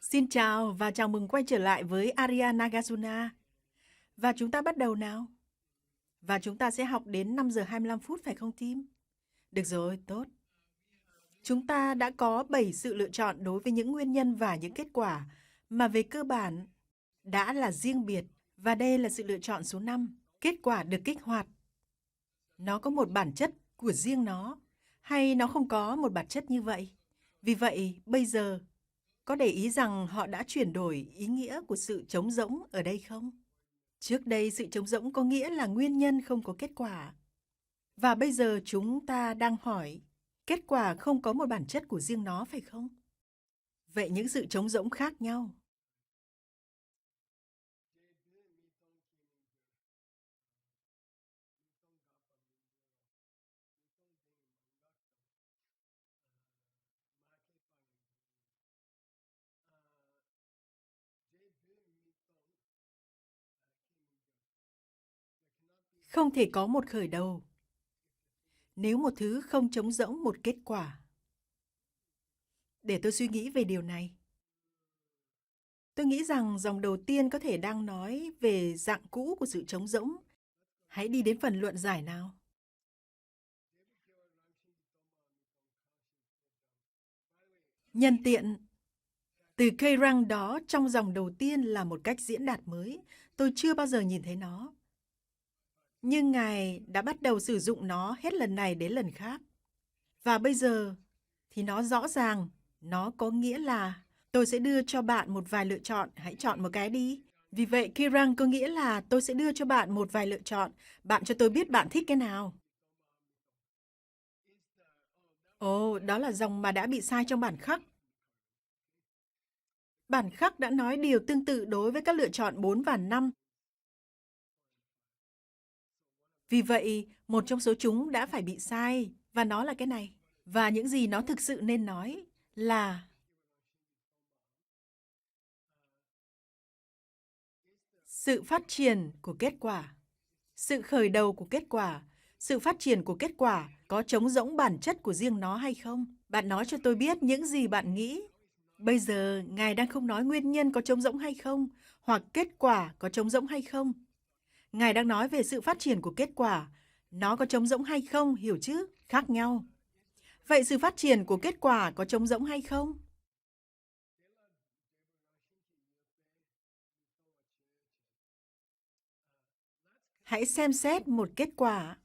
Xin chào và chào mừng quay trở lại với Arya Nagarjuna. Và chúng ta bắt đầu nào. Và chúng ta sẽ học đến 5 giờ 25 phút phải không team? Được rồi, tốt. Chúng ta đã có 7 sự lựa chọn đối với những nguyên nhân và những kết quả mà về cơ bản đã là riêng biệt, và đây là sự lựa chọn số 5, kết quả được kích hoạt. Nó có một bản chất của riêng nó, hay nó không có một bản chất như vậy. Vì vậy, bây giờ có để ý rằng họ đã chuyển đổi ý nghĩa của sự trống rỗng ở đây không? Trước đây sự trống rỗng có nghĩa là nguyên nhân không có kết quả. Và bây giờ chúng ta đang hỏi, kết quả không có một bản chất của riêng nó phải không? Vậy những sự trống rỗng khác nhau. Không thể có một khởi đầu nếu một thứ không trống rỗng một kết quả. Để tôi suy nghĩ về điều này. Tôi nghĩ rằng dòng đầu tiên có thể đang nói về dạng cũ của sự trống rỗng. Hãy đi đến phần luận giải nào. Nhân tiện, từ cây răng đó trong dòng đầu tiên là một cách diễn đạt mới. Tôi chưa bao giờ nhìn thấy nó. Nhưng Ngài đã bắt đầu sử dụng nó hết lần này đến lần khác. Và bây giờ thì nó rõ ràng, nó có nghĩa là tôi sẽ đưa cho bạn một vài lựa chọn, hãy chọn một cái đi. Vì vậy, Kirang có nghĩa là tôi sẽ đưa cho bạn một vài lựa chọn, bạn cho tôi biết bạn thích cái nào. Ồ, đó là dòng mà đã bị sai trong bản khắc. Bản khắc đã nói điều tương tự đối với các lựa chọn 4 và 5. Vì vậy, một trong số chúng đã phải bị sai, và nó là cái này. Và những gì nó thực sự nên nói là sự phát triển của kết quả, sự khởi đầu của kết quả, sự phát triển của kết quả có trống rỗng bản chất của riêng nó hay không? Bạn nói cho tôi biết những gì bạn nghĩ. Bây giờ, Ngài đang không nói nguyên nhân có trống rỗng hay không, hoặc kết quả có trống rỗng hay không. Ngài đang nói về sự phát triển của kết quả. Nó có trống rỗng hay không, hiểu chứ? Khác nhau. Vậy sự phát triển của kết quả có trống rỗng hay không? Hãy xem xét một kết quả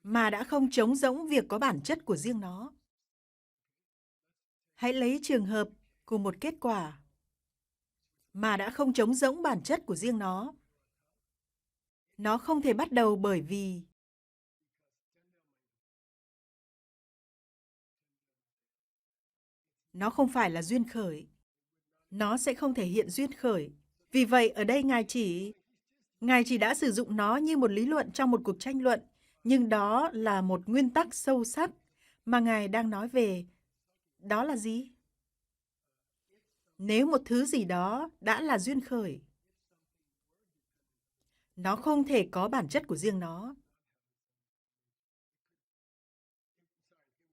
mà đã không trống rỗng việc có bản chất của riêng nó. Hãy lấy trường hợp của một kết quả mà đã không trống rỗng bản chất của riêng nó. Nó không thể bắt đầu bởi vì nó không phải là duyên khởi. Nó sẽ không thể hiện duyên khởi. Vì vậy, ở đây Ngài chỉ đã sử dụng nó như một lý luận trong một cuộc tranh luận, nhưng đó là một nguyên tắc sâu sắc mà Ngài đang nói về. Đó là gì? Nếu một thứ gì đó đã là duyên khởi, nó không thể có bản chất của riêng nó.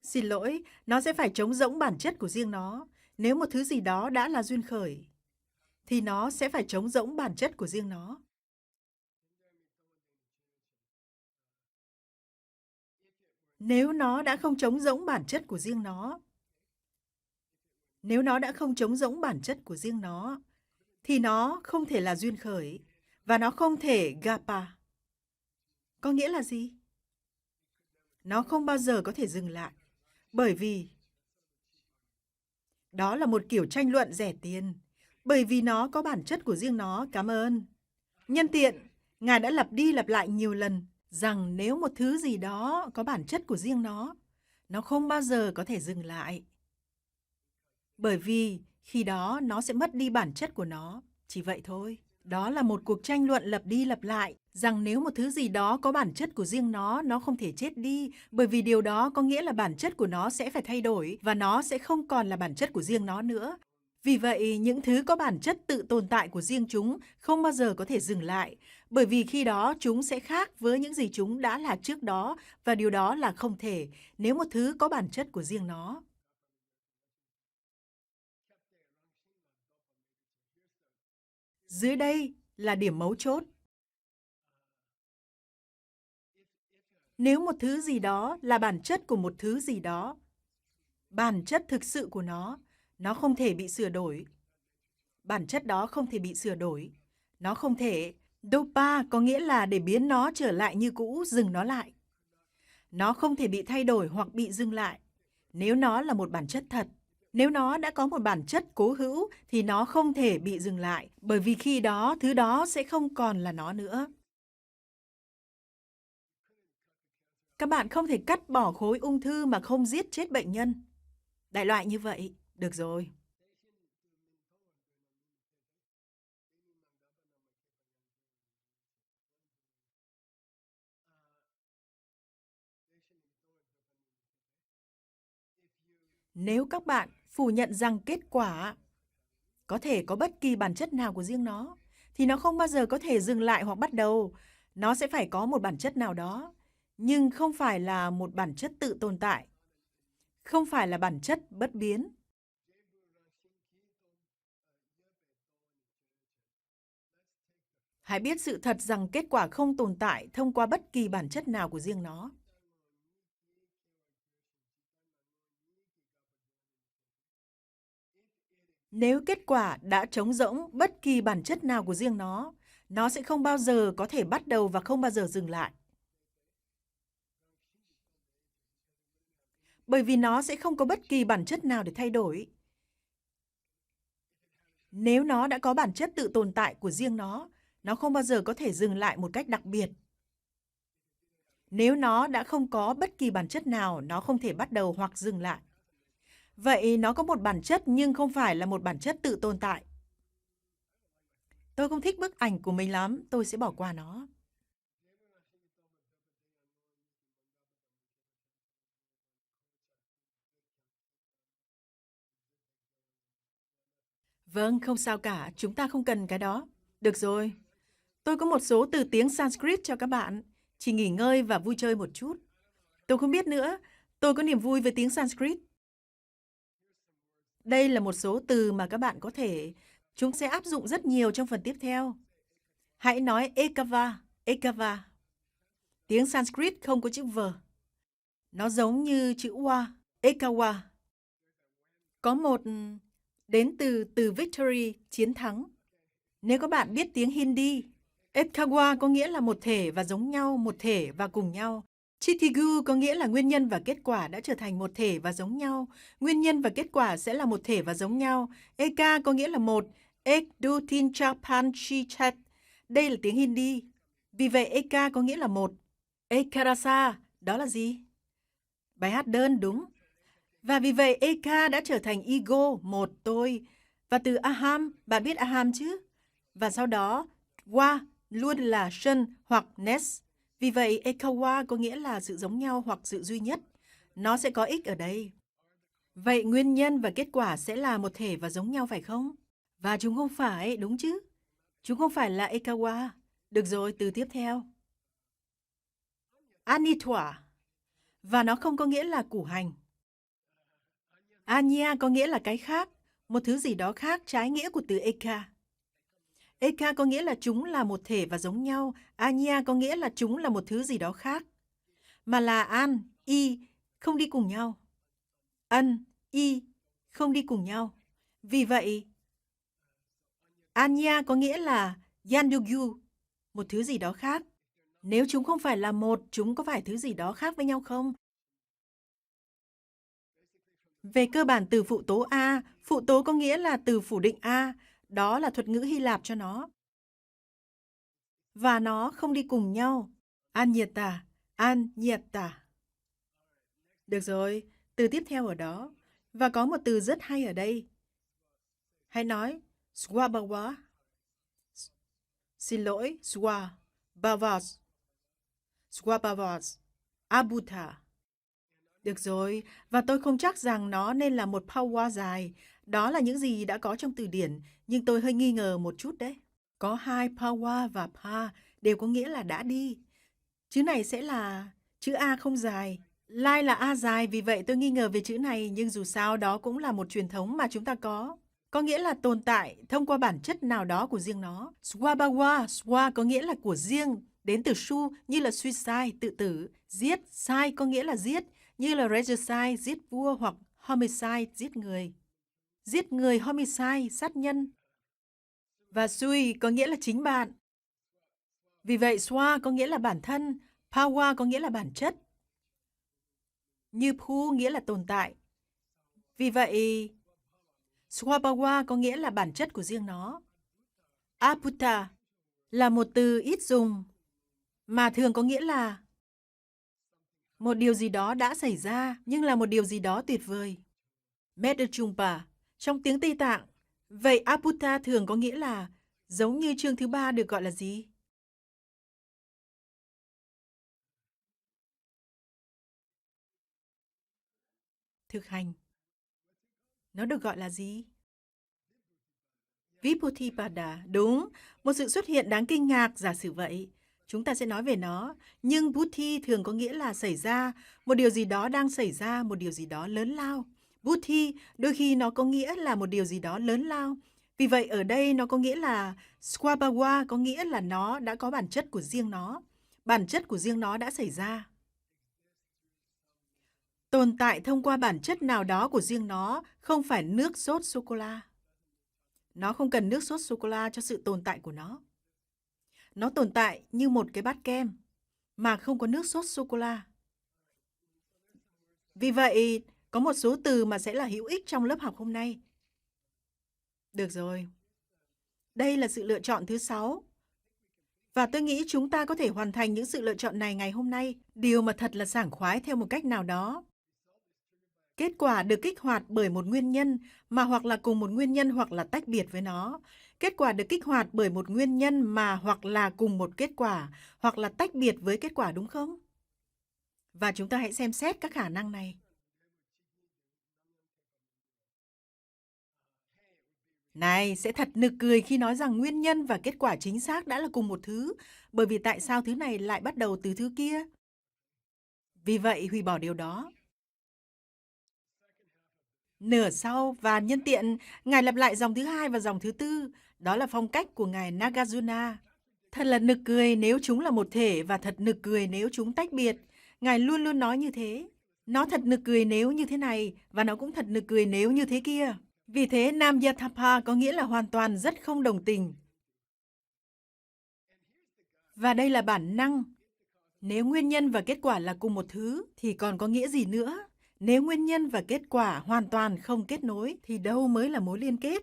Xin lỗi, nó sẽ phải trống rỗng bản chất của riêng nó. Nếu một thứ gì đó đã là duyên khởi, thì nó sẽ phải trống rỗng bản chất của riêng nó. Nếu nó đã không trống rỗng bản chất của riêng nó, nếu nó đã không trống rỗng bản chất của riêng nó, thì nó không thể là duyên khởi, và nó không thể gapa. Có nghĩa là gì? Nó không bao giờ có thể dừng lại, bởi vì đó là một kiểu tranh luận rẻ tiền, bởi vì nó có bản chất của riêng nó. Cảm ơn. Nhân tiện, Ngài đã lặp đi lặp lại nhiều lần rằng nếu một thứ gì đó có bản chất của riêng nó không bao giờ có thể dừng lại. Bởi vì khi đó nó sẽ mất đi bản chất của nó. Chỉ vậy thôi. Đó là một cuộc tranh luận lặp đi lặp lại rằng nếu một thứ gì đó có bản chất của riêng nó không thể chết đi, bởi vì điều đó có nghĩa là bản chất của nó sẽ phải thay đổi và nó sẽ không còn là bản chất của riêng nó nữa. Vì vậy, những thứ có bản chất tự tồn tại của riêng chúng không bao giờ có thể dừng lại, bởi vì khi đó chúng sẽ khác với những gì chúng đã là trước đó, và điều đó là không thể nếu một thứ có bản chất của riêng nó. Dưới đây là điểm mấu chốt. Nếu một thứ gì đó là bản chất của một thứ gì đó, bản chất thực sự của nó không thể bị sửa đổi. Bản chất đó không thể bị sửa đổi. Nó không thể. Dopa có nghĩa là để biến nó trở lại như cũ, dừng nó lại. Nó không thể bị thay đổi hoặc bị dừng lại. Nếu nó là một bản chất thật, nếu nó đã có một bản chất cố hữu thì nó không thể bị dừng lại, bởi vì khi đó thứ đó sẽ không còn là nó nữa. Các bạn không thể cắt bỏ khối ung thư mà không giết chết bệnh nhân. Đại loại như vậy. Được rồi. Nếu các bạn phủ nhận rằng kết quả có thể có bất kỳ bản chất nào của riêng nó, thì nó không bao giờ có thể dừng lại hoặc bắt đầu. Nó sẽ phải có một bản chất nào đó, nhưng không phải là một bản chất tự tồn tại, không phải là bản chất bất biến. Hãy biết sự thật rằng kết quả không tồn tại thông qua bất kỳ bản chất nào của riêng nó. Nếu kết quả đã trống rỗng bất kỳ bản chất nào của riêng nó sẽ không bao giờ có thể bắt đầu và không bao giờ dừng lại. Bởi vì nó sẽ không có bất kỳ bản chất nào để thay đổi. Nếu nó đã có bản chất tự tồn tại của riêng nó không bao giờ có thể dừng lại một cách đặc biệt. Nếu nó đã không có bất kỳ bản chất nào, nó không thể bắt đầu hoặc dừng lại. Vậy nó có một bản chất nhưng không phải là một bản chất tự tồn tại. Tôi không thích bức ảnh của mình lắm, tôi sẽ bỏ qua nó. Vâng, không sao cả, chúng ta không cần cái đó. Được rồi. Tôi có một số từ tiếng Sanskrit cho các bạn. Chỉ nghỉ ngơi và vui chơi một chút. Tôi không biết nữa. Tôi có niềm vui với tiếng Sanskrit. Đây là một số từ mà các bạn có thể. Chúng sẽ áp dụng rất nhiều trong phần tiếp theo. Hãy nói ekava, ekava. Tiếng Sanskrit không có chữ v. Nó giống như chữ wa, ekawa. Có một đến từ victory, chiến thắng. Nếu các bạn biết tiếng Hindi, Ekawa có nghĩa là một thể và giống nhau, một thể và cùng nhau. Chitigu có nghĩa là nguyên nhân và kết quả đã trở thành một thể và giống nhau. Nguyên nhân và kết quả sẽ là một thể và giống nhau. Eka có nghĩa là một. Ek, du, tin, cha, pan, chi, chat. Đây là tiếng Hindi. Vì vậy Eka có nghĩa là một. Ekarasa, đó là gì? Bài hát đơn đúng. Và vì vậy Eka đã trở thành ego, một tôi. Và từ aham, bạn biết aham chứ? Và sau đó, wa luôn là sân hoặc ness. Vì vậy, ekawa có nghĩa là sự giống nhau hoặc sự duy nhất. Nó sẽ có ích ở đây. Vậy nguyên nhân và kết quả sẽ là một thể và giống nhau phải không? Và chúng không phải, đúng chứ? Chúng không phải là ekawa. Được rồi, từ tiếp theo. Anitwa. Và nó không có nghĩa là củ hành. Anya có nghĩa là cái khác, một thứ gì đó khác trái nghĩa của từ eka. Eka có nghĩa là chúng là một thể và giống nhau. Anya có nghĩa là chúng là một thứ gì đó khác. Mà là an, y, không đi cùng nhau. Ân, y, không đi cùng nhau. Vì vậy, Anya có nghĩa là Yandugyu, một thứ gì đó khác. Nếu chúng không phải là một, chúng có phải thứ gì đó khác với nhau không? Về cơ bản từ phụ tố A, phụ tố có nghĩa là từ phủ định A. Đó là thuật ngữ Hy Lạp cho nó. Và nó không đi cùng nhau. Anyata, anyata. Được rồi, từ tiếp theo ở đó. Và có một từ rất hay ở đây. Hãy nói swabhawa. Xin lỗi, swabhavas. Swabhavas. Abhuta. Được rồi, và tôi không chắc rằng nó nên là một power dài. Đó là những gì đã có trong từ điển, nhưng tôi hơi nghi ngờ một chút đấy. Có hai power và pa đều có nghĩa là đã đi. Chữ này sẽ là chữ A không dài. Lai là A dài, vì vậy tôi nghi ngờ về chữ này, nhưng dù sao đó cũng là một truyền thống mà chúng ta có. có nghĩa là tồn tại thông qua bản chất nào đó của riêng nó. Swabawa, swa có nghĩa là của riêng, đến từ su như là suicide, tự tử, giết, sai có nghĩa là giết, như là regicide, giết vua hoặc homicide, giết người. Giết người, homicide, sát nhân. Và sui có nghĩa là chính bạn. Vì vậy, swa có nghĩa là bản thân, pawa có nghĩa là bản chất. Như pu nghĩa là tồn tại. Vì vậy, swabawa có nghĩa là bản chất của riêng nó. Aputa là một từ ít dùng, mà thường có nghĩa là một điều gì đó đã xảy ra, nhưng là một điều gì đó tuyệt vời. Medechumpa trong tiếng Tây Tạng. Vậy Aputa thường có nghĩa là giống như chương thứ 3 được gọi là gì? Thực hành. Nó được gọi là gì? Vibhuti-pada, đúng, một sự xuất hiện đáng kinh ngạc, giả sử vậy. Chúng ta sẽ nói về nó, nhưng Buddhi thường có nghĩa là xảy ra, một điều gì đó đang xảy ra, một điều gì đó lớn lao. Buddhi đôi khi nó có nghĩa là một điều gì đó lớn lao. Vì vậy ở đây nó có nghĩa là Swabhawa có nghĩa là nó đã có bản chất của riêng nó. Bản chất của riêng nó đã xảy ra. Tồn tại thông qua bản chất nào đó của riêng nó, không phải nước sốt sô-cô-la. Nó không cần nước sốt sô-cô-la cho sự tồn tại của nó. Nó tồn tại như một cái bát kem mà không có nước sốt sô-cô-la. Vì vậy, có một số từ mà sẽ là hữu ích trong lớp học hôm nay. Được rồi. Đây là sự lựa chọn thứ 6. Và tôi nghĩ chúng ta có thể hoàn thành những sự lựa chọn này ngày hôm nay. Điều mà thật là sảng khoái theo một cách nào đó. Kết quả được kích hoạt bởi một nguyên nhân mà hoặc là cùng một nguyên nhân hoặc là tách biệt với nó. Kết quả được kích hoạt bởi một nguyên nhân mà hoặc là cùng một kết quả hoặc là tách biệt với kết quả, đúng không? Và chúng ta hãy xem xét các khả năng này. Này, sẽ thật nực cười khi nói rằng nguyên nhân và kết quả chính xác đã là cùng một thứ, bởi vì tại sao thứ này lại bắt đầu từ thứ kia? Vì vậy, hủy bỏ điều đó. Nửa sau và nhân tiện, Ngài lặp lại dòng thứ 2 và dòng thứ 4. Đó là phong cách của Ngài Nagarjuna. Thật là nực cười nếu chúng là một thể và thật nực cười nếu chúng tách biệt. Ngài luôn luôn nói như thế. Nó thật nực cười nếu như thế này và nó cũng thật nực cười nếu như thế kia. Vì thế Namyatapa có nghĩa là hoàn toàn rất không đồng tình. Và đây là bản năng. Nếu nguyên nhân và kết quả là cùng một thứ thì còn có nghĩa gì nữa? Nếu nguyên nhân và kết quả hoàn toàn không kết nối thì đâu mới là mối liên kết?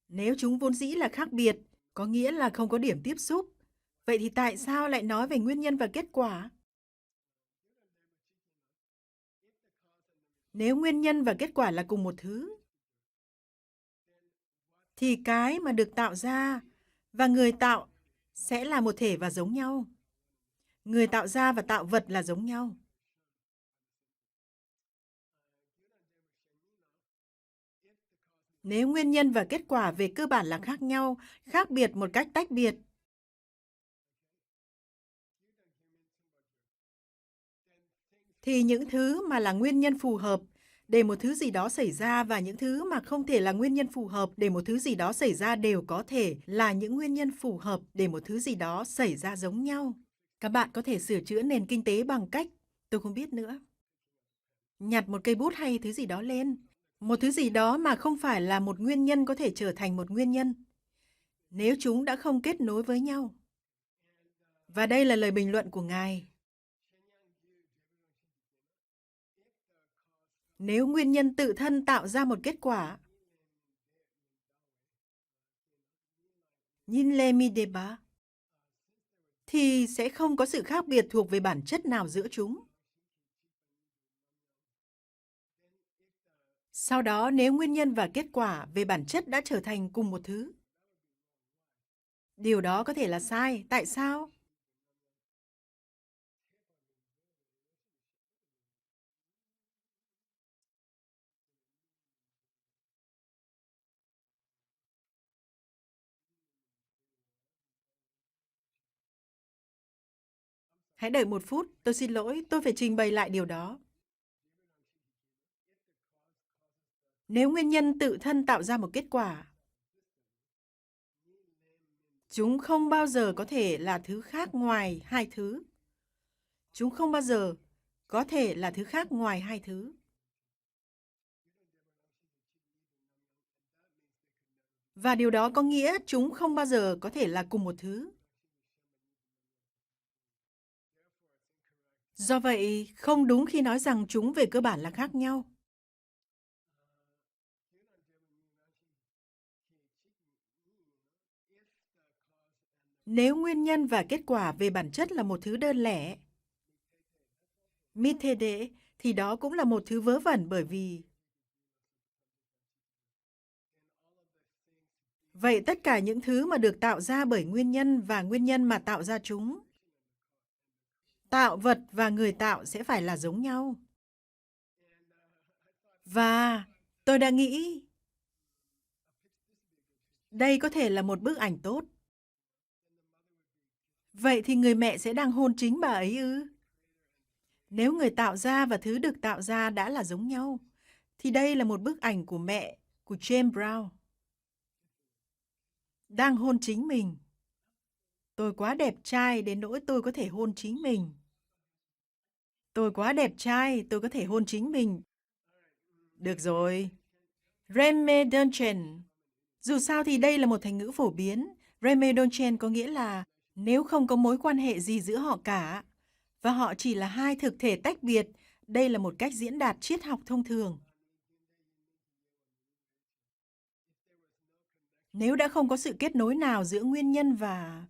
Nếu chúng vốn dĩ là khác biệt, có nghĩa là không có điểm tiếp xúc. Vậy thì tại sao lại nói về nguyên nhân và kết quả? Nếu nguyên nhân và kết quả là cùng một thứ, thì cái mà được tạo ra và người tạo sẽ là một thể và giống nhau. Người tạo ra và tạo vật là giống nhau. Nếu nguyên nhân và kết quả về cơ bản là khác nhau, khác biệt một cách tách biệt, thì những thứ mà là nguyên nhân phù hợp để một thứ gì đó xảy ra và những thứ mà không thể là nguyên nhân phù hợp để một thứ gì đó xảy ra đều có thể là những nguyên nhân phù hợp để một thứ gì đó xảy ra giống nhau. Các bạn có thể sửa chữa nền kinh tế bằng cách, tôi không biết nữa, nhặt một cây bút hay thứ gì đó lên. Một thứ gì đó mà không phải là một nguyên nhân có thể trở thành một nguyên nhân nếu chúng đã không kết nối với nhau. Và đây là lời bình luận của Ngài. Nếu nguyên nhân tự thân tạo ra một kết quả, nhìn lê mi đề bá, thì sẽ không có sự khác biệt thuộc về bản chất nào giữa chúng. Sau đó, nếu nguyên nhân và kết quả về bản chất đã trở thành cùng một thứ, điều đó có thể là sai. Tại sao? Hãy đợi một phút, tôi xin lỗi, tôi phải trình bày lại điều đó. Nếu nguyên nhân tự thân tạo ra một kết quả, chúng không bao giờ có thể là thứ khác ngoài hai thứ. Chúng không bao giờ có thể là thứ khác ngoài hai thứ. Và điều đó có nghĩa chúng không bao giờ có thể là cùng một thứ. Do vậy, không đúng khi nói rằng chúng về cơ bản là khác nhau. Nếu nguyên nhân và kết quả về bản chất là một thứ đơn lẻ, mithede, thì đó cũng là một thứ vớ vẩn bởi vì vậy tất cả những thứ mà được tạo ra bởi nguyên nhân và nguyên nhân mà tạo ra chúng, tạo vật và người tạo sẽ phải là giống nhau. Và tôi đã nghĩ đây có thể là một bức ảnh tốt. Vậy thì người mẹ sẽ đang hôn chính bà ấy ư? Nếu người tạo ra và thứ được tạo ra đã là giống nhau, thì đây là một bức ảnh của mẹ của James Brown. Đang hôn chính mình. Tôi quá đẹp trai đến nỗi tôi có thể hôn chính mình. Tôi quá đẹp trai, tôi có thể hôn chính mình. Được rồi. Reme Dunchen. Dù sao thì đây là một thành ngữ phổ biến. Reme Dunchen có nghĩa là nếu không có mối quan hệ gì giữa họ cả, và họ chỉ là hai thực thể tách biệt, đây là một cách diễn đạt triết học thông thường. Nếu đã không có sự kết nối nào giữa nguyên nhân và...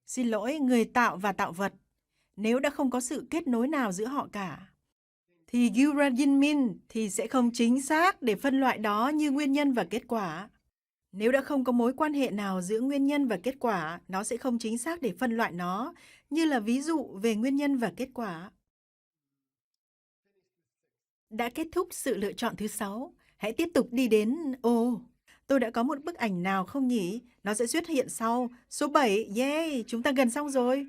Xin lỗi, người tạo và tạo vật. Nếu đã không có sự kết nối nào giữa họ cả, thì Gurajinmin thì sẽ không chính xác để phân loại đó như nguyên nhân và kết quả. Nếu đã không có mối quan hệ nào giữa nguyên nhân và kết quả, nó sẽ không chính xác để phân loại nó như là ví dụ về nguyên nhân và kết quả. Đã kết thúc sự lựa chọn thứ 6. Hãy tiếp tục đi đến... tôi đã có một bức ảnh nào không nhỉ? Nó sẽ xuất hiện sau. Số 7, yeah, chúng ta gần xong rồi.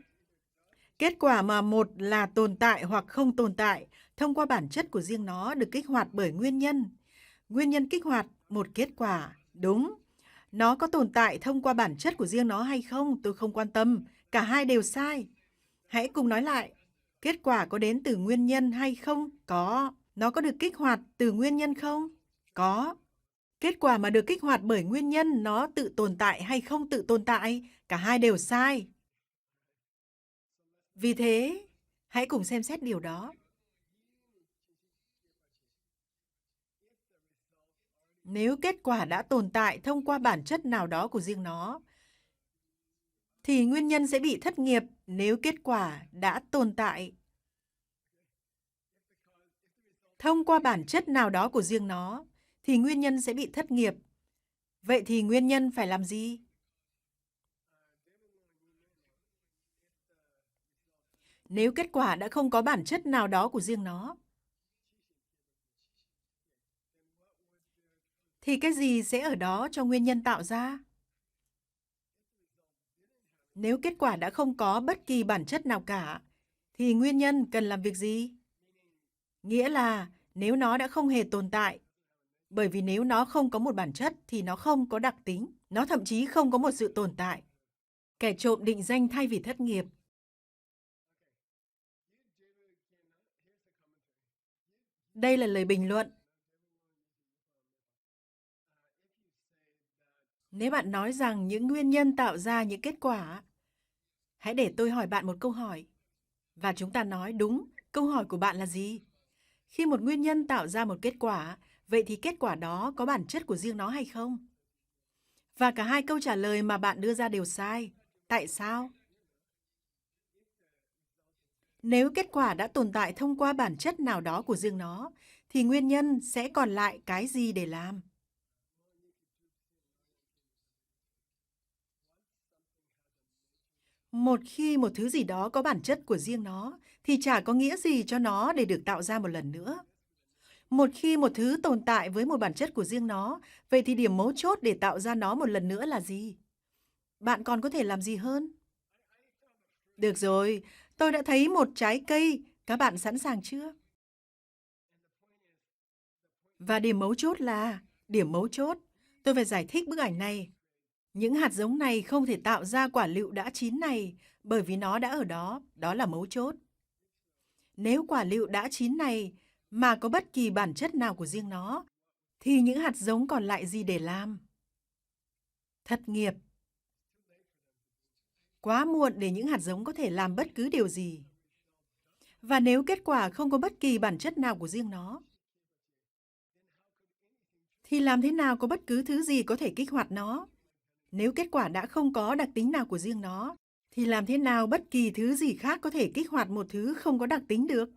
Kết quả mà một là tồn tại hoặc không tồn tại, thông qua bản chất của riêng nó được kích hoạt bởi nguyên nhân. Nguyên nhân kích hoạt một kết quả, đúng. Nó có tồn tại thông qua bản chất của riêng nó hay không, tôi không quan tâm. Cả hai đều sai. Hãy cùng nói lại. Kết quả có đến từ nguyên nhân hay không? Có. Nó có được kích hoạt từ nguyên nhân không? Có. Kết quả mà được kích hoạt bởi nguyên nhân nó tự tồn tại hay không tự tồn tại? Cả hai đều sai. Vì thế, hãy cùng xem xét điều đó. Nếu kết quả đã tồn tại thông qua bản chất nào đó của riêng nó, thì nguyên nhân sẽ bị thất nghiệp nếu kết quả đã tồn tại thông qua bản chất nào đó của riêng nó, thì nguyên nhân sẽ bị thất nghiệp. Vậy thì nguyên nhân phải làm gì? Nếu kết quả đã không có bản chất nào đó của riêng nó, thì cái gì sẽ ở đó cho nguyên nhân tạo ra? Nếu kết quả đã không có bất kỳ bản chất nào cả, thì nguyên nhân cần làm việc gì? Nghĩa là nếu nó đã không hề tồn tại, bởi vì nếu nó không có một bản chất thì nó không có đặc tính, nó thậm chí không có một sự tồn tại. Kẻ trộm định danh thay vì thất nghiệp. Đây là lời bình luận. Nếu bạn nói rằng những nguyên nhân tạo ra những kết quả, hãy để tôi hỏi bạn một câu hỏi. Và chúng ta nói đúng, câu hỏi của bạn là gì? Khi một nguyên nhân tạo ra một kết quả, vậy thì kết quả đó có bản chất của riêng nó hay không? Và cả hai câu trả lời mà bạn đưa ra đều sai. Tại sao? Nếu kết quả đã tồn tại thông qua bản chất nào đó của riêng nó, thì nguyên nhân sẽ còn lại cái gì để làm? Một khi một thứ gì đó có bản chất của riêng nó, thì chả có nghĩa gì cho nó để được tạo ra một lần nữa. Một khi một thứ tồn tại với một bản chất của riêng nó, vậy thì điểm mấu chốt để tạo ra nó một lần nữa là gì? Bạn còn có thể làm gì hơn? Được rồi, tôi đã thấy một trái cây. Các bạn sẵn sàng chưa? Và điểm mấu chốt, tôi phải giải thích bức ảnh này. Những hạt giống này không thể tạo ra quả lựu đã chín này bởi vì nó đã ở đó, đó là mấu chốt. Nếu quả lựu đã chín này mà có bất kỳ bản chất nào của riêng nó, thì những hạt giống còn lại gì để làm? Thất nghiệp. Quá muộn để những hạt giống có thể làm bất cứ điều gì. Và nếu kết quả không có bất kỳ bản chất nào của riêng nó, thì làm thế nào có bất cứ thứ gì có thể kích hoạt nó? Nếu kết quả đã không có đặc tính nào của riêng nó, thì làm thế nào bất kỳ thứ gì khác có thể kích hoạt một thứ không có đặc tính được?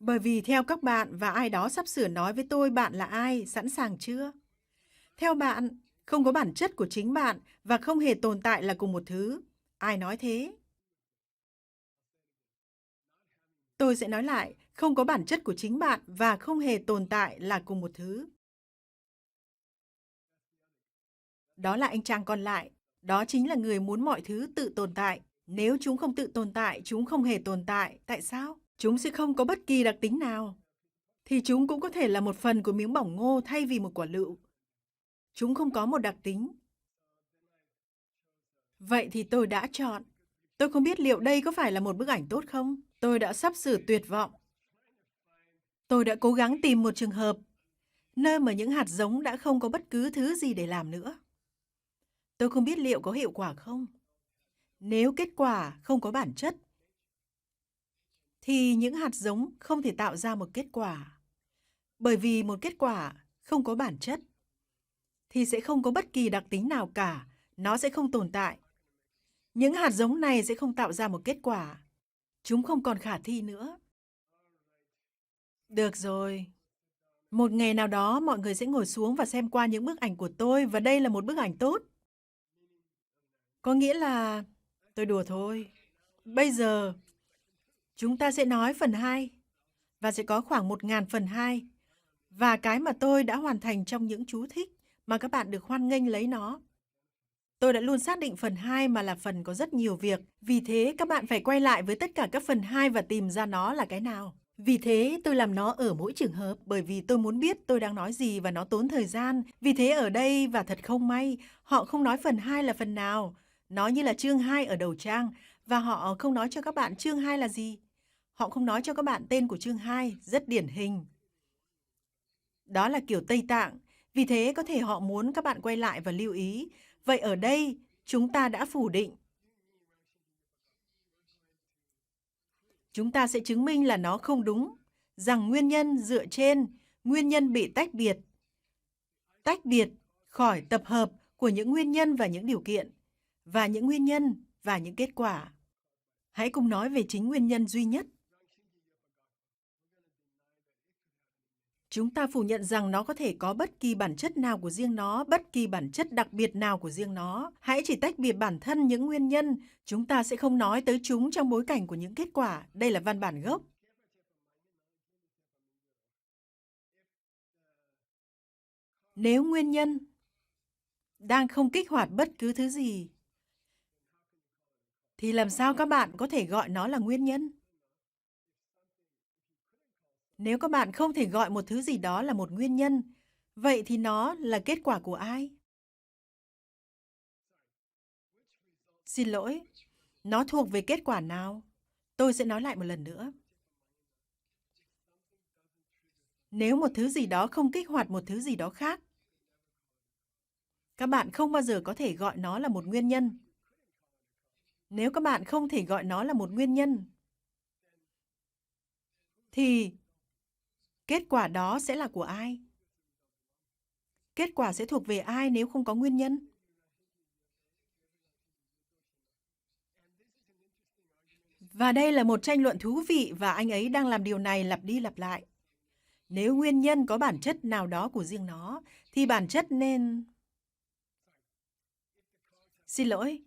Bởi vì theo các bạn và ai đó sắp sửa nói với tôi bạn là ai, sẵn sàng chưa? Theo bạn, không có bản chất của chính bạn và không hề tồn tại là cùng một thứ. Ai nói thế? Tôi sẽ nói lại, không có bản chất của chính bạn và không hề tồn tại là cùng một thứ. Đó là anh chàng còn lại. Đó chính là người muốn mọi thứ tự tồn tại. Nếu chúng không tự tồn tại, chúng không hề tồn tại. Tại sao? Chúng sẽ không có bất kỳ đặc tính nào. Thì chúng cũng có thể là một phần của miếng bỏng ngô thay vì một quả lựu. Chúng không có một đặc tính. Vậy thì tôi đã chọn. Tôi không biết liệu đây có phải là một bức ảnh tốt không? Tôi đã sắp sửa tuyệt vọng. Tôi đã cố gắng tìm một trường hợp, nơi mà những hạt giống đã không có bất cứ thứ gì để làm nữa. Tôi không biết liệu có hiệu quả không. Nếu kết quả không có bản chất, thì những hạt giống không thể tạo ra một kết quả. Bởi vì một kết quả không có bản chất, thì sẽ không có bất kỳ đặc tính nào cả, nó sẽ không tồn tại. Những hạt giống này sẽ không tạo ra một kết quả. Chúng không còn khả thi nữa. Được rồi. Một ngày nào đó mọi người sẽ ngồi xuống và xem qua những bức ảnh của tôi và đây là một bức ảnh tốt. Có nghĩa là... Tôi đùa thôi. Bây giờ, chúng ta sẽ nói phần 2 và sẽ có khoảng 1.000 phần 2. Và cái mà tôi đã hoàn thành trong những chú thích mà các bạn được hoan nghênh lấy nó. Tôi đã luôn xác định phần 2 mà là phần có rất nhiều việc. Vì thế các bạn phải quay lại với tất cả các phần 2 và tìm ra nó là cái nào. Vì thế tôi làm nó ở mỗi trường hợp bởi vì tôi muốn biết tôi đang nói gì và nó tốn thời gian. Vì thế ở đây và thật không may, họ không nói phần 2 là phần nào. Nó như là chương 2 ở đầu trang và họ không nói cho các bạn chương 2 là gì. Họ không nói cho các bạn tên của chương 2, rất điển hình. Đó là kiểu Tây Tạng. Vì thế có thể họ muốn các bạn quay lại và lưu ý. Vậy ở đây chúng ta đã phủ định. Chúng ta sẽ chứng minh là nó không đúng, rằng nguyên nhân dựa trên nguyên nhân bị tách biệt khỏi tập hợp của những nguyên nhân và những điều kiện, và những nguyên nhân và những kết quả. Hãy cùng nói về chính nguyên nhân duy nhất. Chúng ta phủ nhận rằng nó có thể có bất kỳ bản chất nào của riêng nó, bất kỳ bản chất đặc biệt nào của riêng nó. Hãy chỉ tách biệt bản thân những nguyên nhân, chúng ta sẽ không nói tới chúng trong bối cảnh của những kết quả. Đây là văn bản gốc. Nếu nguyên nhân đang không kích hoạt bất cứ thứ gì, thì làm sao các bạn có thể gọi nó là nguyên nhân? Nếu các bạn không thể gọi một thứ gì đó là một nguyên nhân, vậy thì nó là kết quả của ai? Xin lỗi, nó thuộc về kết quả nào? Tôi sẽ nói lại một lần nữa. Nếu một thứ gì đó không kích hoạt một thứ gì đó khác, các bạn không bao giờ có thể gọi nó là một nguyên nhân. Nếu các bạn không thể gọi nó là một nguyên nhân, thì kết quả đó sẽ là của ai? Kết quả sẽ thuộc về ai nếu không có nguyên nhân? Và đây là một tranh luận thú vị và anh ấy đang làm điều này lặp đi lặp lại. Nếu nguyên nhân có bản chất nào đó của riêng nó, thì bản chất nên... Xin lỗi,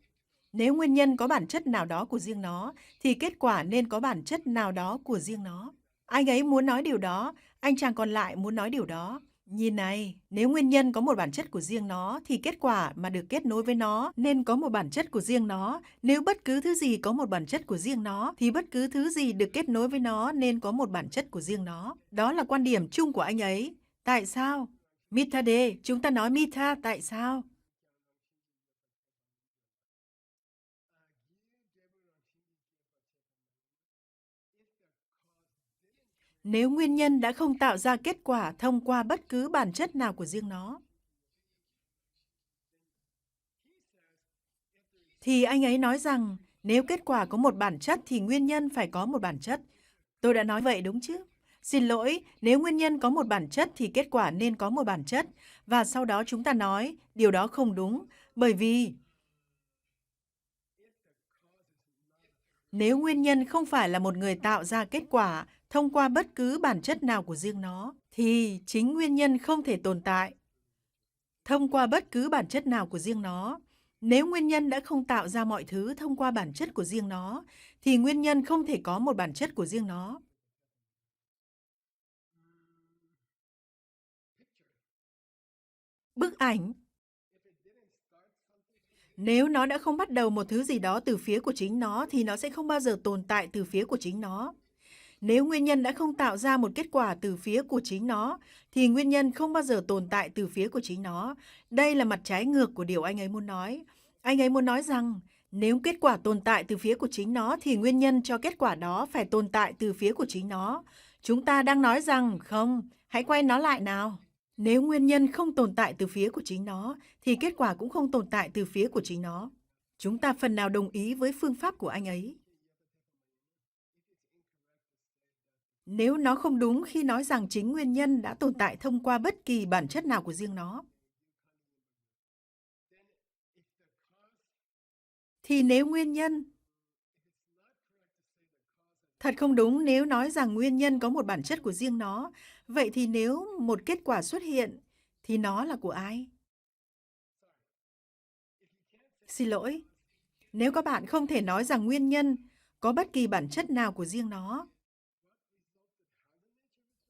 nếu nguyên nhân có bản chất nào đó của riêng nó, thì kết quả nên có bản chất nào đó của riêng nó. Anh ấy muốn nói điều đó, anh chàng còn lại muốn nói điều đó. Nhìn này, nếu nguyên nhân có một bản chất của riêng nó, thì kết quả mà được kết nối với nó nên có một bản chất của riêng nó. Nếu bất cứ thứ gì có một bản chất của riêng nó, thì bất cứ thứ gì được kết nối với nó nên có một bản chất của riêng nó. Đó là quan điểm chung của anh ấy. Tại sao? Mita de, chúng ta nói Mita, tại sao? Nếu nguyên nhân đã không tạo ra kết quả thông qua bất cứ bản chất nào của riêng nó, thì anh ấy nói rằng nếu kết quả có một bản chất thì nguyên nhân phải có một bản chất. Tôi đã nói vậy đúng chứ? Xin lỗi, nếu nguyên nhân có một bản chất thì kết quả nên có một bản chất. Và sau đó chúng ta nói điều đó không đúng, bởi vì nếu nguyên nhân không phải là một người tạo ra kết quả thông qua bất cứ bản chất nào của riêng nó, thì chính nguyên nhân không thể tồn tại thông qua bất cứ bản chất nào của riêng nó. Nếu nguyên nhân đã không tạo ra mọi thứ thông qua bản chất của riêng nó, thì nguyên nhân không thể có một bản chất của riêng nó. Bức ảnh, nếu nó đã không bắt đầu một thứ gì đó từ phía của chính nó, thì nó sẽ không bao giờ tồn tại từ phía của chính nó. Nếu nguyên nhân đã không tạo ra một kết quả từ phía của chính nó, thì nguyên nhân không bao giờ tồn tại từ phía của chính nó. Đây là mặt trái ngược của điều anh ấy muốn nói. Anh ấy muốn nói rằng, nếu kết quả tồn tại từ phía của chính nó, thì nguyên nhân cho kết quả đó phải tồn tại từ phía của chính nó. Chúng ta đang nói rằng, không, hãy quay nó lại nào. Nếu nguyên nhân không tồn tại từ phía của chính nó, thì kết quả cũng không tồn tại từ phía của chính nó. Chúng ta phần nào đồng ý với phương pháp của anh ấy. Nếu nó không đúng khi nói rằng chính nguyên nhân đã tồn tại thông qua bất kỳ bản chất nào của riêng nó, thì nếu nguyên nhân, thật không đúng nếu nói rằng nguyên nhân có một bản chất của riêng nó, vậy thì nếu một kết quả xuất hiện, thì nó là của ai? Xin lỗi, nếu các bạn không thể nói rằng nguyên nhân có bất kỳ bản chất nào của riêng nó,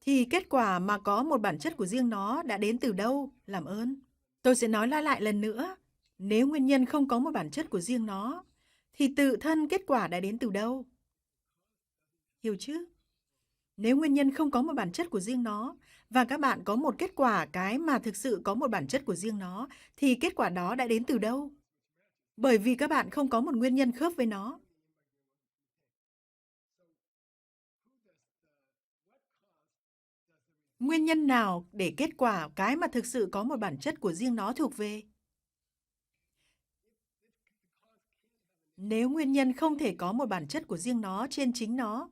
thì kết quả mà có một bản chất của riêng nó đã đến từ đâu? Làm ơn. Tôi sẽ nói lại lần nữa. Nếu nguyên nhân không có một bản chất của riêng nó, thì tự thân kết quả đã đến từ đâu? Hiểu chứ? Nếu nguyên nhân không có một bản chất của riêng nó, và các bạn có một kết quả cái mà thực sự có một bản chất của riêng nó, thì kết quả đó đã đến từ đâu? Bởi vì các bạn không có một nguyên nhân khớp với nó. Nguyên nhân nào để kết quả cái mà thực sự có một bản chất của riêng nó thuộc về? Nếu nguyên nhân không thể có một bản chất của riêng nó trên chính nó,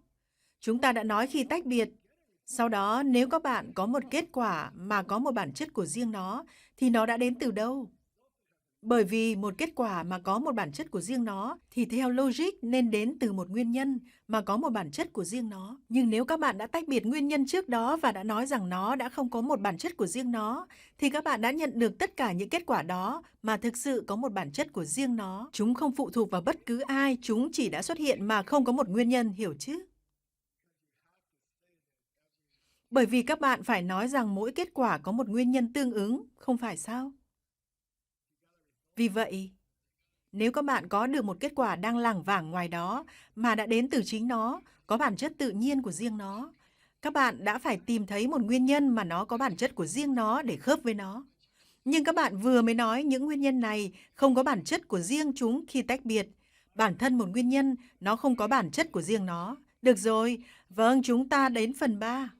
chúng ta đã nói khi tách biệt. Sau đó, nếu các bạn có một kết quả mà có một bản chất của riêng nó, thì nó đã đến từ đâu? Bởi vì một kết quả mà có một bản chất của riêng nó thì theo logic nên đến từ một nguyên nhân mà có một bản chất của riêng nó. Nhưng nếu các bạn đã tách biệt nguyên nhân trước đó và đã nói rằng nó đã không có một bản chất của riêng nó, thì các bạn đã nhận được tất cả những kết quả đó mà thực sự có một bản chất của riêng nó. Chúng không phụ thuộc vào bất cứ ai, chúng chỉ đã xuất hiện mà không có một nguyên nhân, hiểu chứ? Bởi vì các bạn phải nói rằng mỗi kết quả có một nguyên nhân tương ứng, không phải sao? Vì vậy, nếu các bạn có được một kết quả đang lảng vảng ngoài đó mà đã đến từ chính nó, có bản chất tự nhiên của riêng nó, các bạn đã phải tìm thấy một nguyên nhân mà nó có bản chất của riêng nó để khớp với nó. Nhưng các bạn vừa mới nói những nguyên nhân này không có bản chất của riêng chúng khi tách biệt. Bản thân một nguyên nhân, nó không có bản chất của riêng nó. Được rồi, vâng, chúng ta đến phần 3.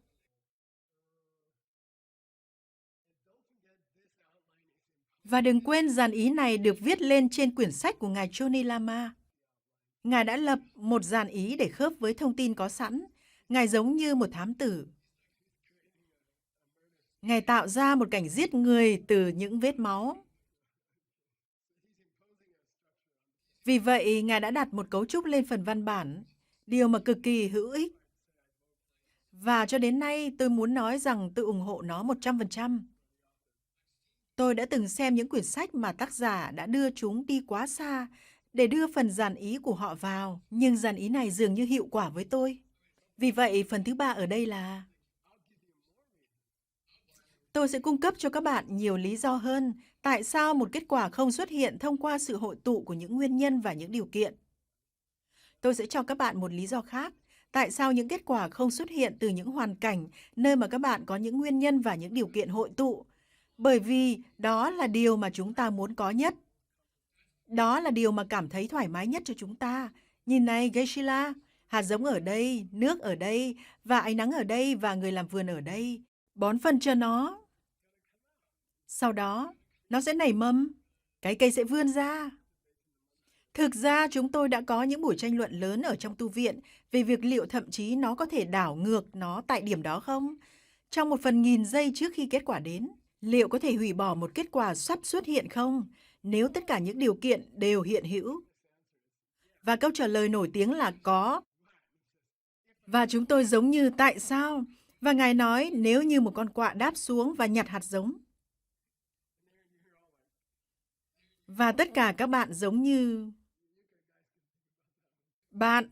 Và đừng quên dàn ý này được viết lên trên quyển sách của ngài Johnny Lama. Ngài đã lập một dàn ý để khớp với thông tin có sẵn. Ngài giống như một thám tử. Ngài tạo ra một cảnh giết người từ những vết máu. Vì vậy, Ngài đã đặt một cấu trúc lên phần văn bản, điều mà cực kỳ hữu ích. Và cho đến nay, tôi muốn nói rằng tôi ủng hộ nó 100%. Tôi đã từng xem những quyển sách mà tác giả đã đưa chúng đi quá xa để đưa phần dàn ý của họ vào, nhưng dàn ý này dường như hiệu quả với tôi. Vì vậy, phần thứ 3 ở đây là Tôi sẽ cung cấp cho các bạn nhiều lý do hơn tại sao một kết quả không xuất hiện thông qua sự hội tụ của những nguyên nhân và những điều kiện. Tôi sẽ cho các bạn một lý do khác tại sao những kết quả không xuất hiện từ những hoàn cảnh nơi mà các bạn có những nguyên nhân và những điều kiện hội tụ. Bởi vì đó là điều mà chúng ta muốn có nhất. Đó là điều mà cảm thấy thoải mái nhất cho chúng ta. Nhìn này, Geishila, hạt giống ở đây, nước ở đây, và ánh nắng ở đây, và người làm vườn ở đây. Bón phân cho nó. Sau đó, nó sẽ nảy mầm. Cái cây sẽ vươn ra. Thực ra chúng tôi đã có những buổi tranh luận lớn ở trong tu viện về việc liệu thậm chí nó có thể đảo ngược nó tại điểm đó không? Trong 1/1000 giây trước khi kết quả đến, liệu có thể hủy bỏ một kết quả sắp xuất hiện không? Nếu tất cả những điều kiện đều hiện hữu. Và câu trả lời nổi tiếng là có. Và chúng tôi giống như tại sao? Và Ngài nói nếu như một con quạ đáp xuống và nhặt hạt giống. Và tất cả các bạn giống như...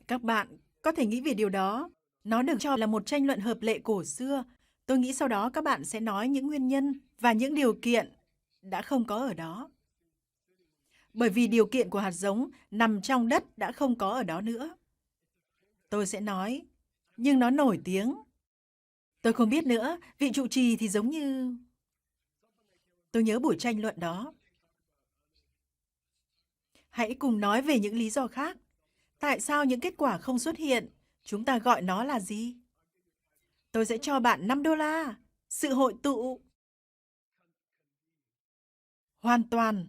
các bạn có thể nghĩ về điều đó. Nó được cho là một tranh luận hợp lệ cổ xưa. Tôi nghĩ sau đó các bạn sẽ nói những nguyên nhân và những điều kiện đã không có ở đó. Bởi vì điều kiện của hạt giống nằm trong đất đã không có ở đó nữa. Tôi sẽ nói, nhưng nó nổi tiếng. Tôi không biết nữa, vị trụ trì thì giống như... Tôi nhớ buổi tranh luận đó. Hãy cùng nói về những lý do khác. Tại sao những kết quả không xuất hiện? Chúng ta gọi nó là gì? Tôi sẽ cho bạn $5. Sự hội tụ. Hoàn toàn.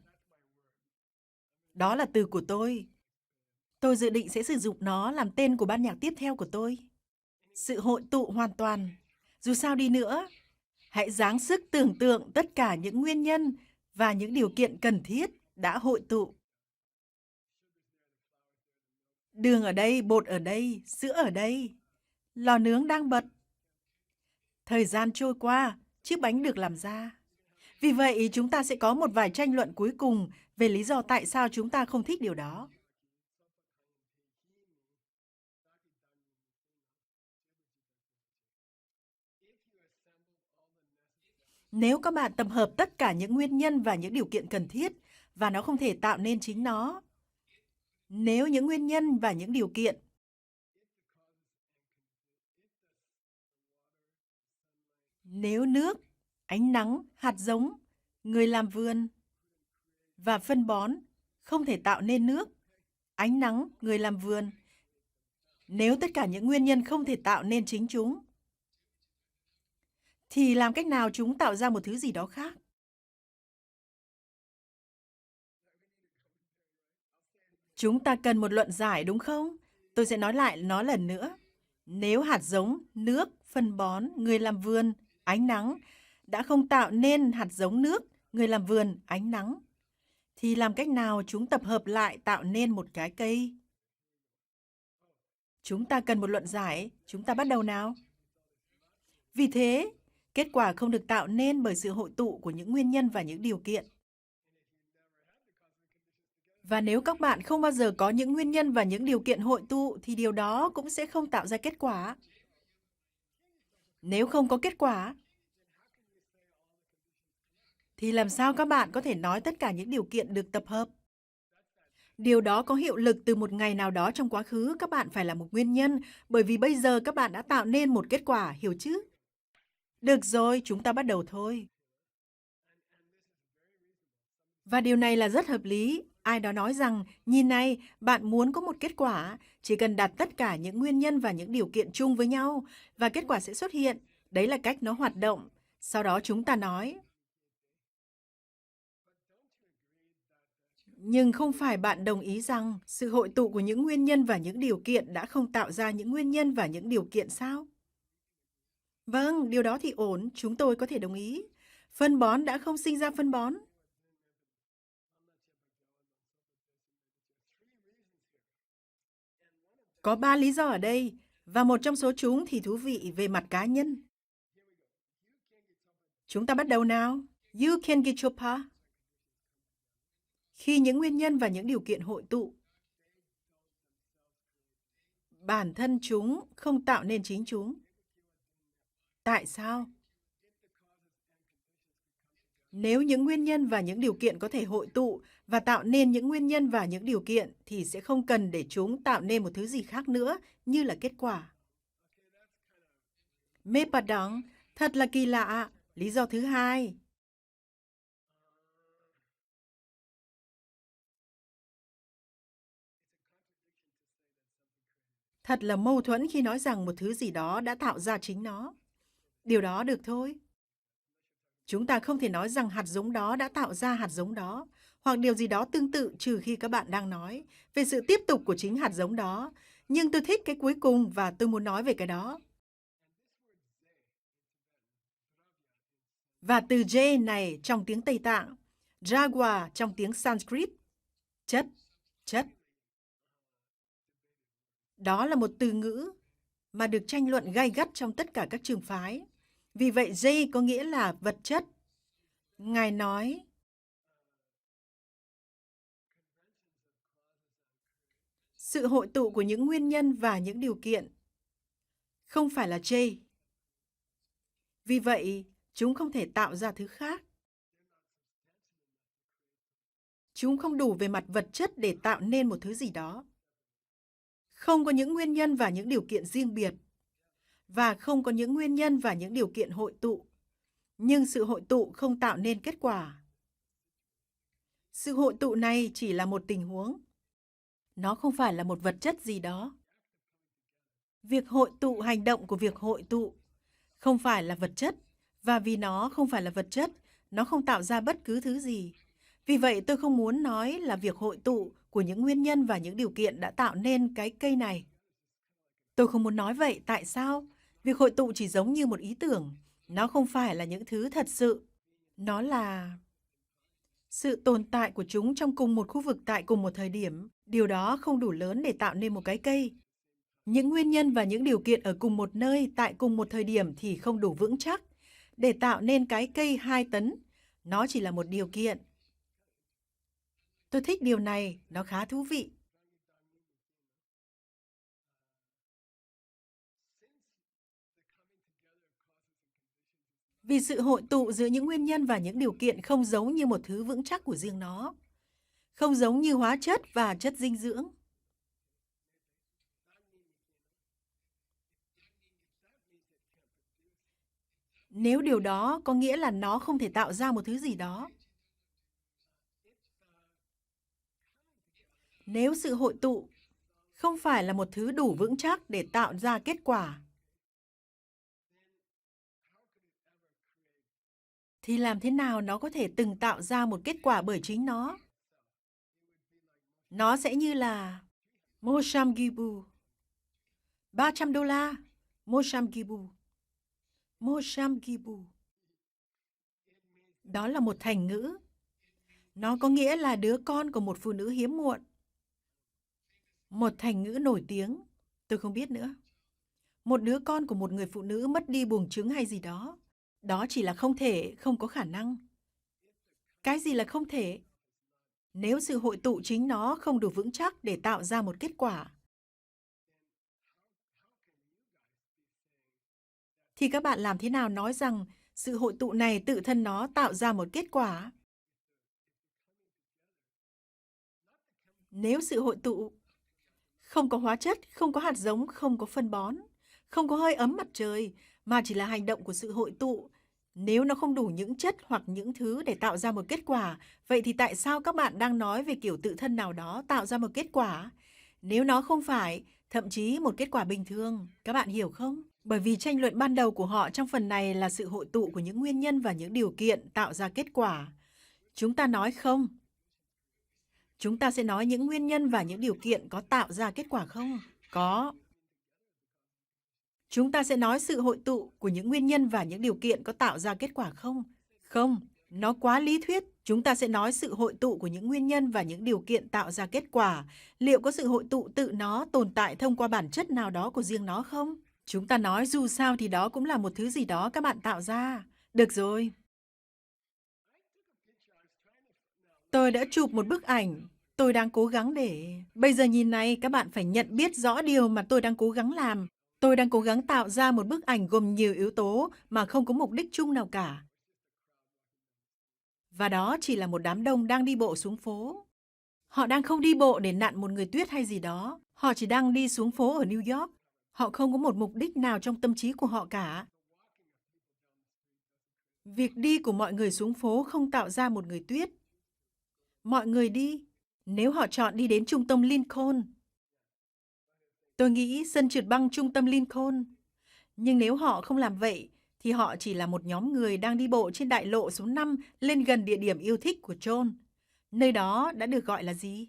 Đó là từ của tôi. Tôi dự định sẽ sử dụng nó làm tên của ban nhạc tiếp theo của tôi. Sự hội tụ hoàn toàn. Dù sao đi nữa, hãy dáng sức tưởng tượng tất cả những nguyên nhân và những điều kiện cần thiết đã hội tụ. Đường ở đây, bột ở đây, sữa ở đây. Lò nướng đang bật. Thời gian trôi qua, chiếc bánh được làm ra. Vì vậy, chúng ta sẽ có một vài tranh luận cuối cùng về lý do tại sao chúng ta không thích điều đó. Nếu các bạn tập hợp tất cả những nguyên nhân và những điều kiện cần thiết và nó không thể tạo nên chính nó, nếu những nguyên nhân và những điều kiện, nếu nước, ánh nắng, hạt giống, người làm vườn và phân bón không thể tạo nên nước, ánh nắng, người làm vườn, nếu tất cả những nguyên nhân không thể tạo nên chính chúng, thì làm cách nào chúng tạo ra một thứ gì đó khác? Chúng ta cần một luận giải đúng không? Tôi sẽ nói lại nó lần nữa. Nếu hạt giống, nước, phân bón, người làm vườn, ánh nắng đã không tạo nên hạt giống nước, người làm vườn, ánh nắng, thì làm cách nào chúng tập hợp lại tạo nên một cái cây? Chúng ta cần một luận giải. Chúng ta bắt đầu nào. Vì thế, kết quả không được tạo nên bởi sự hội tụ của những nguyên nhân và những điều kiện. Và nếu các bạn không bao giờ có những nguyên nhân và những điều kiện hội tụ thì điều đó cũng sẽ không tạo ra kết quả. Nếu không có kết quả, thì làm sao các bạn có thể nói tất cả những điều kiện được tập hợp? Điều đó có hiệu lực từ một ngày nào đó trong quá khứ, các bạn phải là một nguyên nhân, bởi vì bây giờ các bạn đã tạo nên một kết quả, hiểu chứ? Được rồi, chúng ta bắt đầu thôi. Và điều này là rất hợp lý. Ai đó nói rằng, nhìn này, bạn muốn có một kết quả, chỉ cần đặt tất cả những nguyên nhân và những điều kiện chung với nhau, và kết quả sẽ xuất hiện. Đấy là cách nó hoạt động. Sau đó chúng ta nói, nhưng không phải bạn đồng ý rằng sự hội tụ của những nguyên nhân và những điều kiện đã không tạo ra những nguyên nhân và những điều kiện sao? Vâng, điều đó thì ổn, chúng tôi có thể đồng ý. Phân bón đã không sinh ra phân bón. Có 3 lý do ở đây, và một trong số chúng thì thú vị về mặt cá nhân. Chúng ta bắt đầu nào. You can get your pa. Khi những nguyên nhân và những điều kiện hội tụ, bản thân chúng không tạo nên chính chúng. Tại sao? Nếu những nguyên nhân và những điều kiện có thể hội tụ và tạo nên những nguyên nhân và những điều kiện thì sẽ không cần để chúng tạo nên một thứ gì khác nữa như là kết quả. Mê Padang, thật là kỳ lạ. Lý do thứ hai. Thật là mâu thuẫn khi nói rằng một thứ gì đó đã tạo ra chính nó. Điều đó được thôi. Chúng ta không thể nói rằng hạt giống đó đã tạo ra hạt giống đó, hoặc điều gì đó tương tự trừ khi các bạn đang nói về sự tiếp tục của chính hạt giống đó. Nhưng tôi thích cái cuối cùng và tôi muốn nói về cái đó. Và từ J này trong tiếng Tây Tạng, Jaguar trong tiếng Sanskrit, chất, chất. Đó là một từ ngữ mà được tranh luận gay gắt trong tất cả các trường phái. Vì vậy J có nghĩa là vật chất. Ngài nói, sự hội tụ của những nguyên nhân và những điều kiện không phải là J. Vì vậy, chúng không thể tạo ra thứ khác. Chúng không đủ về mặt vật chất để tạo nên một thứ gì đó. Không có những nguyên nhân và những điều kiện riêng biệt. Và không có những nguyên nhân và những điều kiện hội tụ. Nhưng sự hội tụ không tạo nên kết quả. Sự hội tụ này chỉ là một tình huống. Nó không phải là một vật chất gì đó. Việc hội tụ, hành động của việc hội tụ không phải là vật chất. Và vì nó không phải là vật chất, nó không tạo ra bất cứ thứ gì. Vì vậy tôi không muốn nói là việc hội tụ của những nguyên nhân và những điều kiện đã tạo nên cái cây này. Tôi không muốn nói vậy. Tại sao? Việc hội tụ chỉ giống như một ý tưởng. Nó không phải là những thứ thật sự. Nó là sự tồn tại của chúng trong cùng một khu vực tại cùng một thời điểm. Điều đó không đủ lớn để tạo nên một cái cây. Những nguyên nhân và những điều kiện ở cùng một nơi tại cùng một thời điểm thì không đủ vững chắc để tạo nên cái cây 2 tấn. Nó chỉ là một điều kiện. Tôi thích điều này, nó khá thú vị. Vì sự hội tụ giữa những nguyên nhân và những điều kiện không giống như một thứ vững chắc của riêng nó. Không giống như hóa chất và chất dinh dưỡng. Nếu điều đó có nghĩa là nó không thể tạo ra một thứ gì đó. Nếu sự hội tụ không phải là một thứ đủ vững chắc để tạo ra kết quả, thì làm thế nào nó có thể từng tạo ra một kết quả bởi chính nó? Nó sẽ như là Mosham Gibu. $300. Mosham Gibu. Mosham Gibu. Đó là một thành ngữ. Nó có nghĩa là đứa con của một phụ nữ hiếm muộn. Một thành ngữ nổi tiếng. Tôi không biết nữa. Một đứa con của một người phụ nữ mất đi buồng trứng hay gì đó. Đó chỉ là không thể, không có khả năng. Cái gì là không thể? Nếu sự hội tụ chính nó không đủ vững chắc để tạo ra một kết quả, thì các bạn làm thế nào nói rằng sự hội tụ này tự thân nó tạo ra một kết quả? Nếu sự hội tụ không có hóa chất, không có hạt giống, không có phân bón, không có hơi ấm mặt trời, mà chỉ là hành động của sự hội tụ, nếu nó không đủ những chất hoặc những thứ để tạo ra một kết quả, vậy thì tại sao các bạn đang nói về kiểu tự thân nào đó tạo ra một kết quả? Nếu nó không phải, thậm chí một kết quả bình thường, các bạn hiểu không? Bởi vì tranh luận ban đầu của họ trong phần này là sự hội tụ của những nguyên nhân và những điều kiện tạo ra kết quả. Chúng ta nói không. Chúng ta sẽ nói những nguyên nhân và những điều kiện có tạo ra kết quả không? Có. Chúng ta sẽ nói sự hội tụ của những nguyên nhân và những điều kiện có tạo ra kết quả không? Không, nó quá lý thuyết. Chúng ta sẽ nói sự hội tụ của những nguyên nhân và những điều kiện tạo ra kết quả. Liệu có sự hội tụ tự nó tồn tại thông qua bản chất nào đó của riêng nó không? Chúng ta nói dù sao thì đó cũng là một thứ gì đó các bạn tạo ra. Được rồi. Tôi đã chụp một bức ảnh. Tôi đang cố gắng để... Bây giờ nhìn này, các bạn phải nhận biết rõ điều mà tôi đang cố gắng làm. Tôi đang cố gắng tạo ra một bức ảnh gồm nhiều yếu tố mà không có mục đích chung nào cả. Và đó chỉ là một đám đông đang đi bộ xuống phố. Họ đang không đi bộ để nặn một người tuyết hay gì đó. Họ chỉ đang đi xuống phố ở New York. Họ không có một mục đích nào trong tâm trí của họ cả. Việc đi của mọi người xuống phố không tạo ra một người tuyết. Mọi người đi, nếu họ chọn đi đến trung tâm Lincoln. Tôi nghĩ sân trượt băng trung tâm Lincoln. Nhưng nếu họ không làm vậy, thì họ chỉ là một nhóm người đang đi bộ trên đại lộ số 5 lên gần địa điểm yêu thích của John. Nơi đó đã được gọi là gì?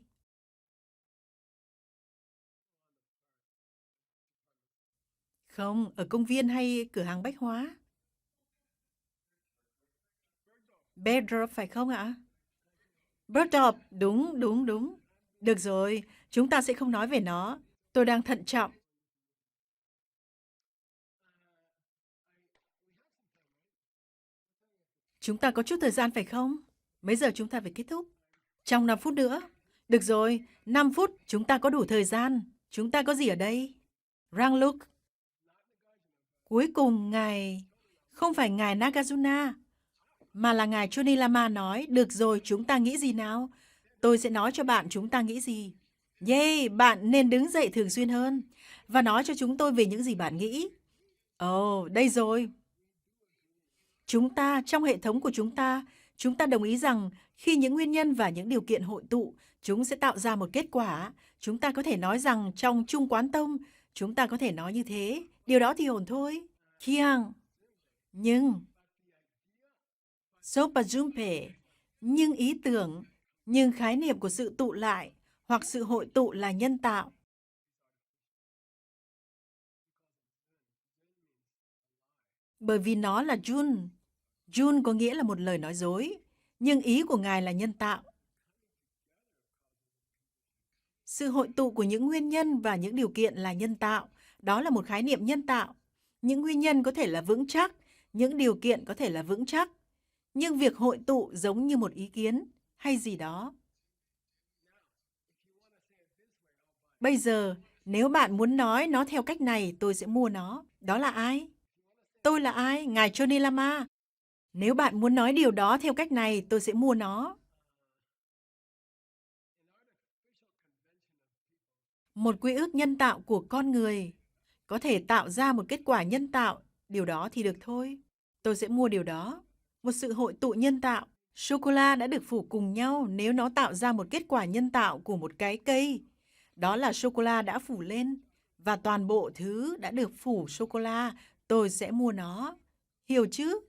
Không, ở công viên hay cửa hàng bách hóa? Bedrop phải không ạ? Bergdorf, đúng, đúng, đúng. Được rồi, chúng ta sẽ không nói về nó. Tôi đang thận trọng. Chúng ta có chút thời gian phải không? Mấy giờ chúng ta phải kết thúc? Trong 5 phút nữa. Được rồi, 5 phút, chúng ta có đủ thời gian. Chúng ta có gì ở đây? Rangluk. Cuối cùng ngài... Không phải ngài Nagarjuna, mà là ngài Chonilama nói, được rồi, chúng ta nghĩ gì nào? Tôi sẽ nói cho bạn chúng ta nghĩ gì. Yeah, bạn nên đứng dậy thường xuyên hơn và nói cho chúng tôi về những gì bạn nghĩ. Ồ, đây rồi. Chúng ta, trong hệ thống của chúng ta đồng ý rằng khi những nguyên nhân và những điều kiện hội tụ, chúng sẽ tạo ra một kết quả. Chúng ta có thể nói rằng trong chung quán tông, chúng ta có thể nói như thế. Điều đó thì ổn thôi. Kiang. Nhưng, Sopajumpe, nhưng ý tưởng, nhưng khái niệm của sự tụ lại hoặc sự hội tụ là nhân tạo. Bởi vì nó là Jun. Jun có nghĩa là một lời nói dối, nhưng ý của ngài là nhân tạo. Sự hội tụ của những nguyên nhân và những điều kiện là nhân tạo. Đó là một khái niệm nhân tạo. Những nguyên nhân có thể là vững chắc, những điều kiện có thể là vững chắc. Nhưng việc hội tụ giống như một ý kiến hay gì đó. Bây giờ, nếu bạn muốn nói nó theo cách này, tôi sẽ mua nó. Đó là ai? Tôi là ai? Ngài Johnny Lama. Nếu bạn muốn nói điều đó theo cách này, tôi sẽ mua nó. Một quy ước nhân tạo của con người có thể tạo ra một kết quả nhân tạo, điều đó thì được thôi. Tôi sẽ mua điều đó. Một sự hội tụ nhân tạo. Sô-cô-la đã được phủ cùng nhau nếu nó tạo ra một kết quả nhân tạo của một cái cây. Đó là sô-cô-la đã phủ lên và toàn bộ thứ đã được phủ sô-cô-la. Tôi sẽ mua nó. Hiểu chứ?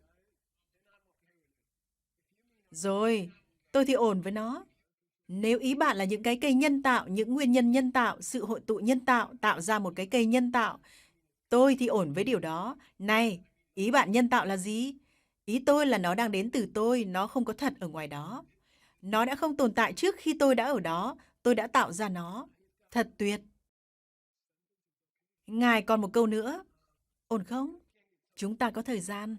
Rồi, tôi thì ổn với nó. Nếu ý bạn là những cái cây nhân tạo, những nguyên nhân nhân tạo, sự hội tụ nhân tạo tạo ra một cái cây nhân tạo, tôi thì ổn với điều đó. Này, ý bạn nhân tạo là gì? Ý tôi là nó đang đến từ tôi, nó không có thật ở ngoài đó. Nó đã không tồn tại trước khi tôi đã ở đó, tôi đã tạo ra nó. Thật tuyệt. Ngài còn một câu nữa. Ổn không? Chúng ta có thời gian.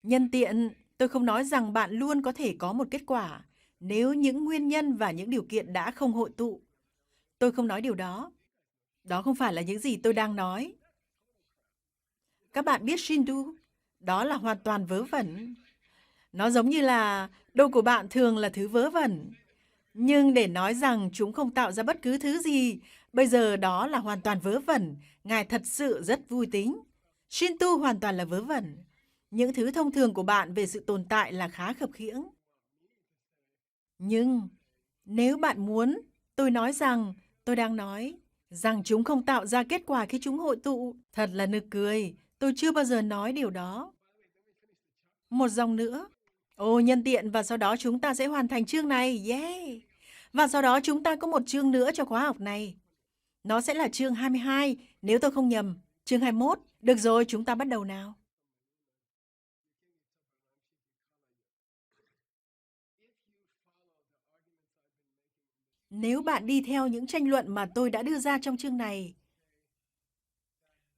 Nhân tiện, tôi không nói rằng bạn luôn có thể có một kết quả nếu những nguyên nhân và những điều kiện đã không hội tụ. Tôi không nói điều đó. Đó không phải là những gì tôi đang nói. Các bạn biết Shindu, đó là hoàn toàn vớ vẩn. Nó giống như là đôi của bạn thường là thứ vớ vẩn. Nhưng để nói rằng chúng không tạo ra bất cứ thứ gì, bây giờ đó là hoàn toàn vớ vẩn. Ngài thật sự rất vui tính. Shinto hoàn toàn là vớ vẩn. Những thứ thông thường của bạn về sự tồn tại là khá khập khiễng. Nhưng nếu bạn muốn, tôi nói rằng, tôi đang nói rằng chúng không tạo ra kết quả khi chúng hội tụ. Thật là nực cười. Tôi chưa bao giờ nói điều đó. Một dòng nữa. Ồ, nhân tiện và sau đó chúng ta sẽ hoàn thành chương này. Yeah! Và sau đó chúng ta có một chương nữa cho khóa học này. Nó sẽ là chương 22, nếu tôi không nhầm. Chương 21. Được rồi, chúng ta bắt đầu nào. Nếu bạn đi theo những tranh luận mà tôi đã đưa ra trong chương này,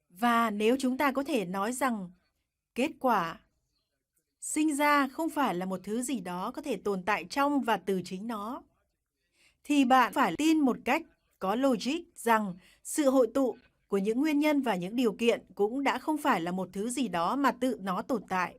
và nếu chúng ta có thể nói rằng kết quả sinh ra không phải là một thứ gì đó có thể tồn tại trong và từ chính nó, thì bạn phải tin một cách có logic rằng sự hội tụ của những nguyên nhân và những điều kiện cũng đã không phải là một thứ gì đó mà tự nó tồn tại.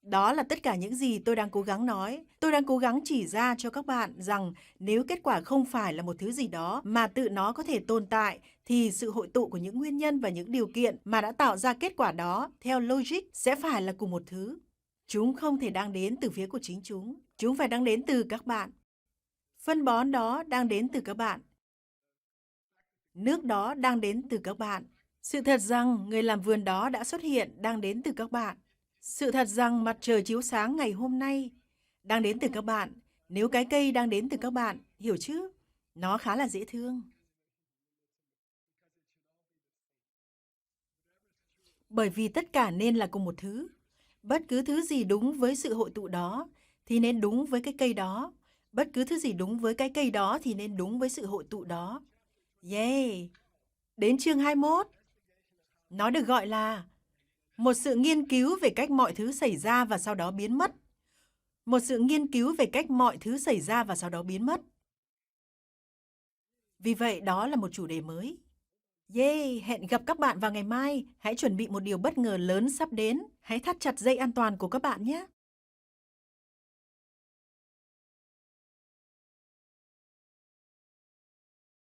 Đó là tất cả những gì tôi đang cố gắng nói. Tôi đang cố gắng chỉ ra cho các bạn rằng nếu kết quả không phải là một thứ gì đó mà tự nó có thể tồn tại, thì sự hội tụ của những nguyên nhân và những điều kiện mà đã tạo ra kết quả đó theo logic sẽ phải là cùng một thứ. Chúng không thể đang đến từ phía của chính chúng. Chúng phải đang đến từ các bạn. Phân bón đó đang đến từ các bạn. Nước đó đang đến từ các bạn. Sự thật rằng người làm vườn đó đã xuất hiện đang đến từ các bạn. Sự thật rằng mặt trời chiếu sáng ngày hôm nay đang đến từ các bạn. Nếu cái cây đang đến từ các bạn, hiểu chứ? Nó khá là dễ thương. Bởi vì tất cả nên là cùng một thứ. Bất cứ thứ gì đúng với sự hội tụ đó thì nên đúng với cái cây đó. Bất cứ thứ gì đúng với cái cây đó thì nên đúng với sự hội tụ đó. Yeah! Đến chương 21. Nó được gọi là một sự nghiên cứu về cách mọi thứ xảy ra và sau đó biến mất. Một sự nghiên cứu về cách mọi thứ xảy ra và sau đó biến mất. Vì vậy, đó là một chủ đề mới. Yeah, hẹn gặp các bạn vào ngày mai. Hãy chuẩn bị một điều bất ngờ lớn sắp đến. Hãy thắt chặt dây an toàn của các bạn nhé.